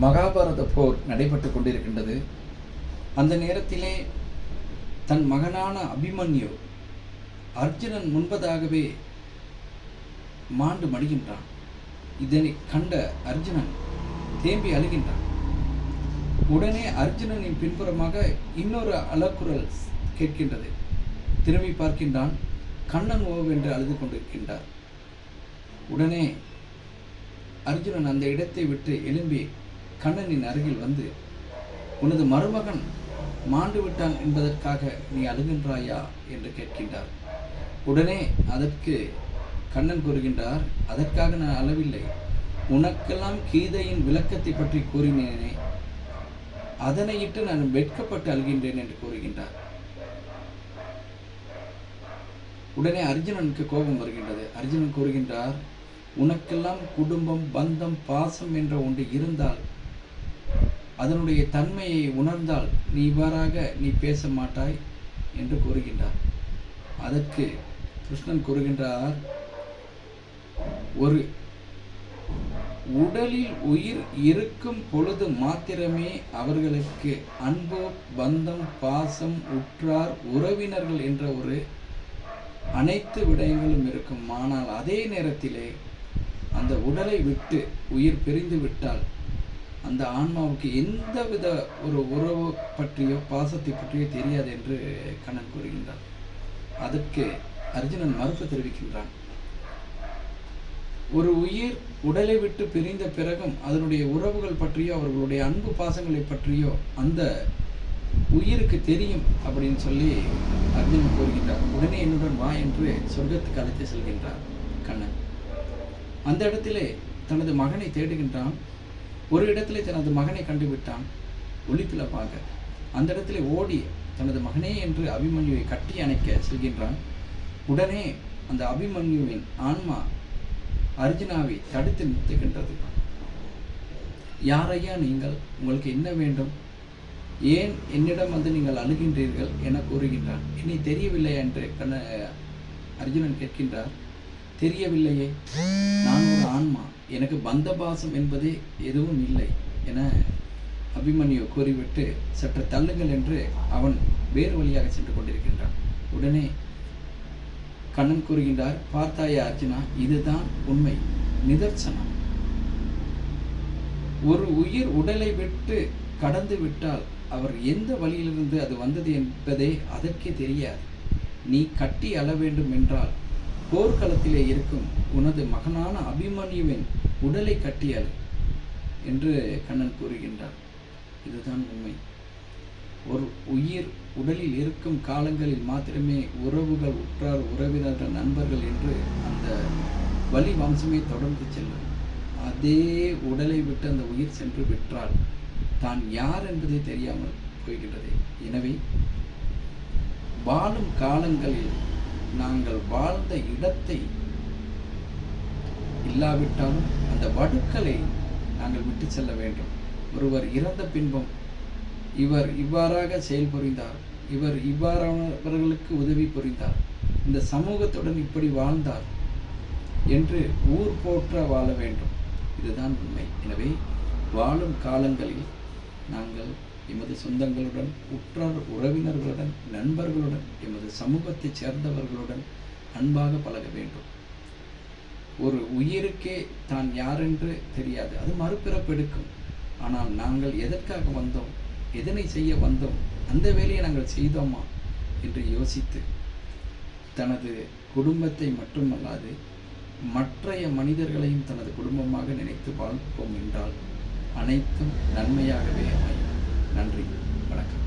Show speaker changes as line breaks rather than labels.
மகாபாரத போர் நடைபெற்று கொண்டிருக்கின்றது. அந்த நேரத்திலே தன் மகனான அபிமன்யு அர்ஜுனன் முன்பதாகவே மாண்டு மடிகின்றான். இதனை கண்ட அர்ஜுனன் தேம்பி அழுகின்றான். உடனே அர்ஜுனனின் பின்புறமாக இன்னொரு அலக்குரல் கேட்கின்றது. திரும்பி பார்க்கின்றான். கண்ணன் ஓவென்று அழுது கொண்டிருக்கின்றார். உடனே அர்ஜுனன் அந்த இடத்தை விட்டு எழும்பி கண்ணனின் அருகில் வந்து, உனது மருமகன் மாண்டு விட்டான் என்பதற்காக நீ அழுகின்றாயா என்று கேட்கின்றார். உடனே அதற்கு கண்ணன் கூறுகின்றார், அதற்காக நான் அழவில்லை, உனக்கெல்லாம் கீதையின் விளக்கத்தை பற்றி கூறினேனே, அதனையிட்டு நான் வெட்கப்பட்டு அழுகின்றேன் என்று கூறுகின்றார். உடனே அர்ஜுனனுக்கு கோபம் வருகின்றது. அர்ஜுனன் கூறுகின்றார், உனக்கெல்லாம் குடும்பம், பந்தம், பாசம் என்ற ஒன்று இருந்தால், அதனுடைய தன்மையை உணர்ந்தால் நீ இவ்வாறாக நீ பேச மாட்டாய் என்று கூறுகின்றார். அதற்கு கிருஷ்ணன் கூறுகின்றார், ஒரு உடலில் உயிர் இருக்கும் பொழுது மாத்திரமே அவர்களுக்கு அன்பு, பந்தம், பாசம், உற்றார், உறவினர்கள் என்ற ஒரு அனைத்து விடயங்களும் இருக்கும். ஆனால் அதே நேரத்திலே அந்த உடலை விட்டு உயிர் பிரிந்து விட்டால் அந்த ஆன்மாவுக்கு எந்தவித ஒரு உறவு பற்றியோ பாசத்தை பற்றியோ தெரியாது என்று கண்ணன் கூறுகின்றார். அதற்கு அர்ஜுனன் மறுப்பு தெரிவிக்கின்றான். ஒரு உயிர் உடலை விட்டு பிரிந்த பிறகும் அதனுடைய உறவுகள் பற்றியோ அவர்களுடைய அன்பு பாசங்களை பற்றியோ அந்த உயிருக்கு தெரியும் அப்படின்னு சொல்லி அர்ஜுனன் கூறுகின்றார். உடனே என்னுடன் வா என்று சொர்க்கத்துக்கு அழைத்து செல்கின்றார் கண்ணன். அந்த இடத்திலே தனது மகனை தேடுகின்றான். ஒரு இடத்திலே தனது மகனை கண்டுவிட்டான் ஒளிப்பிழப்பாக. அந்த இடத்திலே ஓடி தனது மகனே என்று அபிமன்யுவை கட்டி அணைக்க செல்கின்றான். உடனே அந்த அபிமன்யுவின் ஆன்மா அர்ஜுனாவை தடுத்து நிறுத்துகின்றது. யாரையா நீங்கள்? உங்களுக்கு என்ன வேண்டும்? ஏன் என்னிடம் வந்து நீங்கள் அழுகின்றீர்கள் என கூறுகின்றான். இனி தெரியவில்லை என்று அர்ஜுனன் கேட்கின்றார். தெரியவில்லையே, நான் ஒரு ஆன்மா, எனக்கு பந்தபாசம் என்பதே எதுவும் இல்லை என அபிமன்யு கூறிவிட்டு சற்று தள்ளுங்கள் என்று அவன் வேறு வழியாக சென்று கொண்டிருக்கின்றான். உடனே கண்ணன் கூறுகின்றார், பார்த்தாயா அர்ஜுனா, இதுதான் உண்மை நிதர்சனம். ஒரு உயிர் உடலை விட்டு கடந்து விட்டால் அவர் எந்த வழியிலிருந்து அது வந்தது என்பதே அதற்கே தெரியாது. நீ கட்டி அழ வேண்டும் என்றால் போர்க்களத்திலே இருக்கும் உனது மகனான அபிமன்யுவின் உடலை கட்டி அழு என்று கண்ணன் கூறுகின்றார். இதுதான் உண்மை. ஒரு உயிர் உடலில் இருக்கும் காலங்களில் மாத்திரமே உறவுகள், உற்றார், உறவினர்கள், நண்பர்கள் என்று அந்த வழி வம்சமே தொடர்ந்து செல்லும். அதே உடலை விட்டு அந்த உயிர் சென்று விட்டால் தான் யார் என்பதை தெரியாமல் போய்கின்றது. எனவே வாழும் காலங்களில் நாங்கள் வாழ்ந்த இடத்தை இல்லாவிட்டாலும் அந்த வடுக்களை நாங்கள் விட்டு செல்ல வேண்டும். ஒருவர் இறந்த பின்பும் இவர் இவ்வாறாக செயல் புரிந்தார், இவர் இவ்வாறானவர்களுக்கு உதவி புரிந்தார், இந்த சமூகத்துடன் இப்படி வாழ்ந்தார் என்று ஊர் போற்ற வாழ வேண்டும். இதுதான் உண்மை. எனவே வாழும் காலங்களில் நாங்கள் எமது சொந்தங்களுடன், உற்றார் உறவினர்களுடன், நண்பர்களுடன், எமது சமூகத்தைச் சேர்ந்தவர்களுடன் அன்பாக பழக வேண்டும். ஒரு உயிருக்கே தான் யாரென்று தெரியாது, அது மறுபிறப்பெடுக்கும். ஆனால் நாங்கள் எதற்காக வந்தோம், எதனை செய்ய வந்தோம், அந்த வேலையை நாங்கள் செய்தோமா என்று யோசித்து தனது குடும்பத்தை மட்டுமல்லாது மற்றைய மனிதர்களையும் தனது குடும்பமாக நினைத்து வாழ்வோம் என்றால் அனைத்தும் நன்மையாகவே அமையும். நன்றி, வணக்கம்.